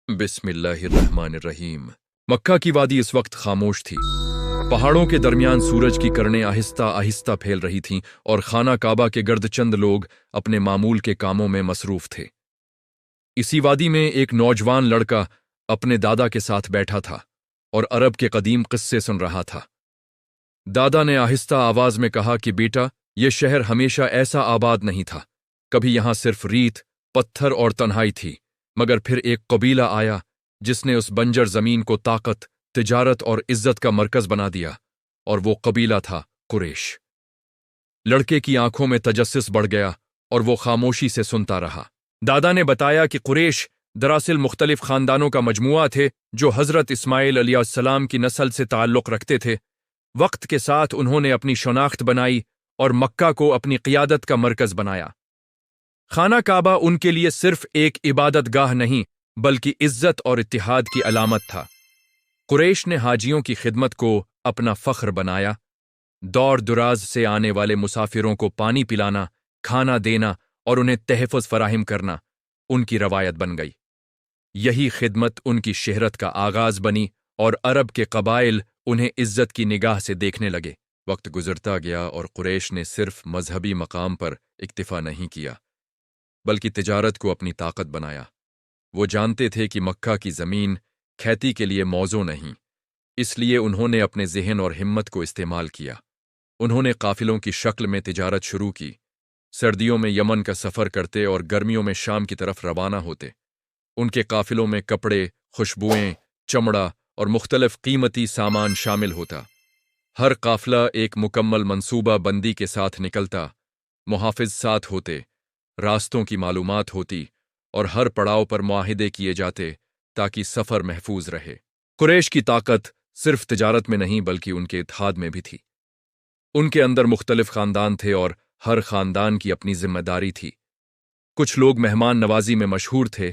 बिस्मिल्लाहिर्रहमानिर्रहीम। मक्का की वादी इस वक्त खामोश थी। पहाड़ों के दरमियान सूरज की किरणें आहिस्ता आहिस्ता फैल रही थीं और खाना काबा के गर्द चंद लोग अपने मामूल के कामों में मसरूफ थे। इसी वादी में एक नौजवान लड़का अपने दादा के साथ बैठा था और अरब के कदीम किस्से सुन रहा था। दादा ने आहिस्ता आवाज में कहा कि बेटा, यह शहर हमेशा ऐसा आबाद नहीं था। कभी यहां सिर्फ रीत, पत्थर और तन्हाई थी, मगर फिर एक कबीला आया जिसने उस बंजर जमीन को ताकत, तिजारत और इज्जत का मरकज बना दिया, और वो कबीला था कुरैश। लड़के की आंखों में तजस्सुस बढ़ गया और वो खामोशी से सुनता रहा। दादा ने बताया कि कुरैश दरअसल मुख्तलिफ खानदानों का मजमुआ थे जो हजरत इस्माइल अलैहिस्सलाम की नस्ल से ताल्लुक रखते थे। वक्त के साथ उन्होंने अपनी शनाख्त बनाई और मक्का को अपनी क़ियादत का मरकज बनाया। खाना काबा उनके लिए सिर्फ एक इबादत गाह नहीं, बल्कि इज्जत और इत्तिहाद की अलामत था। कुरैश ने हाजियों की खिदमत को अपना फख्र बनाया। दौर दुराज से आने वाले मुसाफिरों को पानी पिलाना, खाना देना और उन्हें तहफ़्फ़ुज़ फराहिम करना उनकी रवायत बन गई। यही खिदमत उनकी शहरत का आगाज बनी और अरब के कबाइल उन्हें इज्जत की निगाह से देखने लगे। वक्त गुजरता गया और कुरैश ने सिर्फ मजहबी मकाम पर इक्तिफा नहीं किया, बल्कि तिजारत को अपनी ताकत बनाया। वो जानते थे कि मक्का की जमीन खेती के लिए मौजू नहीं, इसलिए उन्होंने अपने ज़हन और हिम्मत को इस्तेमाल किया। उन्होंने काफिलों की शक्ल में तिजारत शुरू की। सर्दियों में यमन का सफ़र करते और गर्मियों में शाम की तरफ रवाना होते। उनके काफिलों में कपड़े, खुशबुएं, चमड़ा और मुख्तलिफ कीमती सामान शामिल होता। हर काफिला एक मुकम्मल मंसूबा बंदी के साथ निकलता। मुहाफिज साथ होते, रास्तों की मालूमात होती और हर पड़ाव पर मुआहिदे किए जाते ताकि सफ़र महफूज रहे। कुरैश की ताकत सिर्फ तिजारत में नहीं बल्कि उनके इत्तेहाद में भी थी। उनके अंदर मुख्तलिफ खानदान थे और हर खानदान की अपनी जिम्मेदारी थी। कुछ लोग मेहमान नवाजी में मशहूर थे,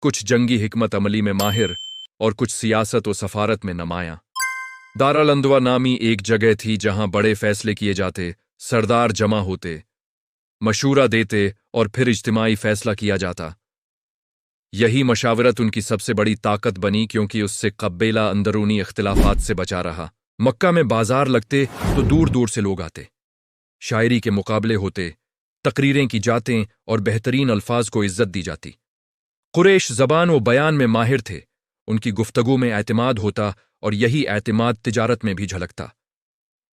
कुछ जंगी हिकमत अमली में माहिर और कुछ सियासत व सफारत में नुमायां। दारुल अंदवा नामी एक जगह थी जहां बड़े फैसले किए जाते, सरदार जमा होते, मशूरा देते और फिर इज्तिमाई फैसला किया जाता। यही मशावरत उनकी सबसे बड़ी ताकत बनी, क्योंकि उससे कबीला अंदरूनी इख्तिलाफात से बचा रहा। मक्का में बाजार लगते तो दूर दूर से लोग आते, शायरी के मुकाबले होते, तकरीरें की जातें और बेहतरीन अल्फाज को इज्जत दी जाती। कुरैश ज़बान व बयान में माहिर थे, उनकी गुफ्तगू में एतमाद होता और यही एतमाद तिजारत में भी झलकता।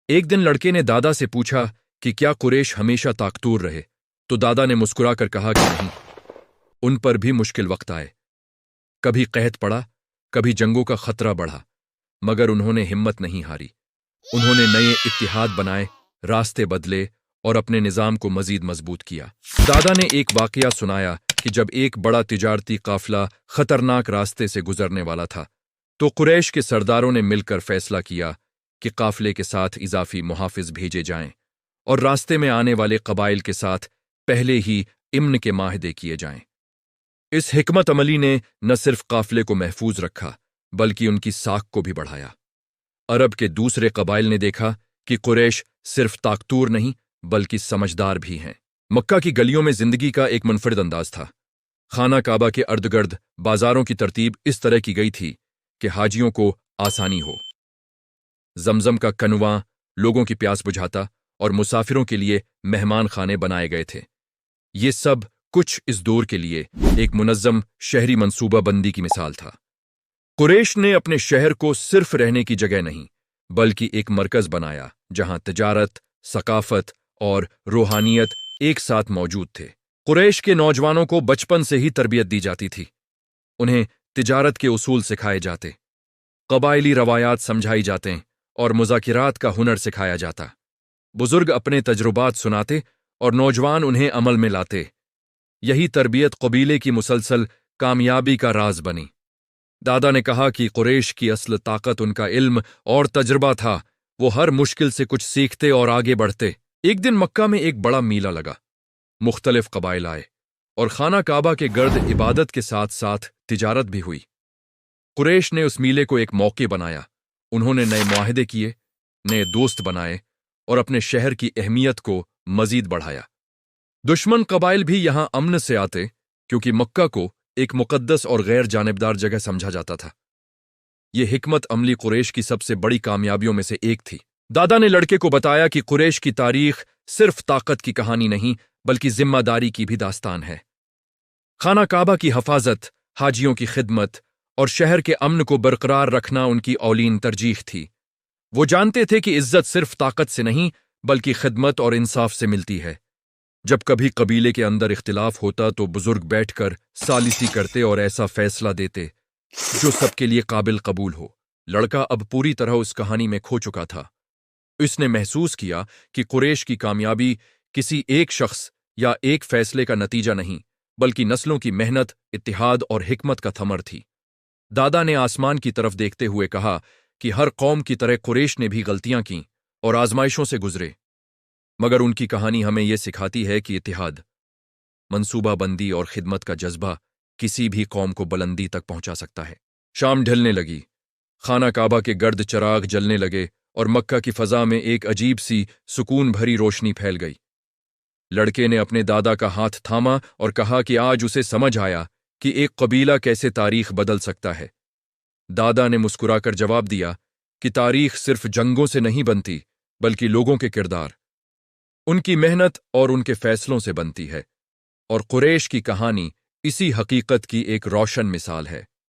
एक दिन लड़के ने दादा से पूछा कि क्या कुरैश हमेशा ताकतूर रहे, तो दादा ने मुस्कुराकर कहा कि नहीं, उन पर भी मुश्किल वक्त आए। कभी कहत पड़ा, कभी जंगों का खतरा बढ़ा, मगर उन्होंने हिम्मत नहीं हारी। उन्होंने नए इत्तिहाद बनाए, रास्ते बदले और अपने निज़ाम को मजीद मजबूत किया। दादा ने एक वाकया सुनाया कि जब एक बड़ा तिजारती काफिला खतरनाक रास्ते से गुजरने वाला था, तो कुरैश के सरदारों ने मिलकर फैसला किया कि काफिले के साथ इजाफी मुहाफिज भेजे जाएं और रास्ते में आने वाले कबाइल के साथ पहले ही इम्न के माहिदे किए जाएं। इस हिकमत अमली ने न सिर्फ काफिले को महफूज रखा, बल्कि उनकी साख को भी बढ़ाया। अरब के दूसरे कबाइल ने देखा कि कुरैश सिर्फ ताकतूर नहीं बल्कि समझदार भी हैं। मक्का की गलियों में जिंदगी का एक मुनफरिद अंदाज था। खाना काबा के अर्दगर्द बाजारों की तरतीब इस तरह की गई थी कि हाजियों को आसानी हो। जमजम का कनवा लोगों की प्यास बुझाता और मुसाफिरों के लिए मेहमान खाने बनाए गए थे। ये सब कुछ इस दौर के लिए एक मुनज़्ज़म शहरी मंसूबा बंदी की मिसाल था। कुरैश ने अपने शहर को सिर्फ रहने की जगह नहीं, बल्कि एक मरकज बनाया जहां तिजारत, सकाफत और रूहानियत एक साथ मौजूद थे। कुरैश के नौजवानों को बचपन से ही तरबियत दी जाती थी। उन्हें तिजारत के उसूल सिखाए जाते, कबायली रवायात समझाई जाते और मुज़ाकिरात का हुनर सिखाया जाता। बुजुर्ग अपने तजुर्बात सुनाते और नौजवान उन्हें अमल में लाते। यही तरबियत कबीले की मुसलसल कामयाबी का राज बनी। दादा ने कहा कि कुरैश की असल ताकत उनका इल्म और तजुर्बा था। वो हर मुश्किल से कुछ सीखते और आगे बढ़ते। एक दिन मक्का में एक बड़ा मीला लगा। मुख्तलिफ कबाइल आए और खाना काबा के गर्द इबादत के साथ साथ तिजारत भी हुई। कुरैश ने उस मीले को एक मौके बनाया। उन्होंने नए मुआहिदे किए, नए दोस्त बनाए और अपने शहर की अहमियत को मजीद बढ़ाया। दुश्मन कबाइल भी यहां अमन से आते, क्योंकि मक्का को ایک مقدس اور غیر جانبدار جگہ سمجھا جاتا تھا۔ یہ حکمت عملی قریش کی سب سے بڑی کامیابیوں میں سے ایک تھی۔ دادا نے لڑکے کو بتایا کہ قریش کی تاریخ صرف طاقت کی کہانی نہیں بلکہ ذمہ داری کی بھی داستان ہے۔ خانہ کعبہ کی حفاظت، حاجیوں کی خدمت اور شہر کے امن کو برقرار رکھنا ان کی اولین ترجیح تھی۔ وہ جانتے تھے کہ عزت صرف طاقت سے نہیں بلکہ خدمت اور انصاف سے ملتی ہے۔ جب کبھی قبیلے کے اندر اختلاف ہوتا تو بزرگ بیٹھ کر ثالثی کرتے اور ایسا فیصلہ دیتے جو سب کے لیے قابل قبول ہو۔ لڑکا اب پوری طرح اس کہانی میں کھو چکا تھا۔ اس نے محسوس کیا کہ قریش کی کامیابی کسی ایک شخص یا ایک فیصلے کا نتیجہ نہیں بلکہ نسلوں کی محنت، اتحاد اور حکمت کا ثمر تھی۔ دادا نے آسمان کی طرف دیکھتے ہوئے کہا کہ ہر قوم کی طرح قریش نے بھی غلطیاں کیں اور آزمائشوں سے گزرے، مگر ان کی کہانی ہمیں یہ سکھاتی ہے کہ اتحاد، منصوبہ بندی اور خدمت کا جذبہ کسی بھی قوم کو بلندی تک پہنچا سکتا ہے۔ شام ڈھلنے لگی، خانہ کعبہ کے گرد چراغ جلنے لگے اور مکہ کی فضا میں ایک عجیب سی سکون بھری روشنی پھیل گئی۔ لڑکے نے اپنے دادا کا ہاتھ تھاما اور کہا کہ آج اسے سمجھ آیا کہ ایک قبیلہ کیسے تاریخ بدل سکتا ہے۔ دادا نے مسکرا کر جواب دیا کہ تاریخ صرف جنگوں سے نہیں بنتی بلکہ لوگوں کے کردار، ان کی محنت اور ان کے فیصلوں سے بنتی ہے، اور قریش کی کہانی اسی حقیقت کی ایک روشن مثال ہے۔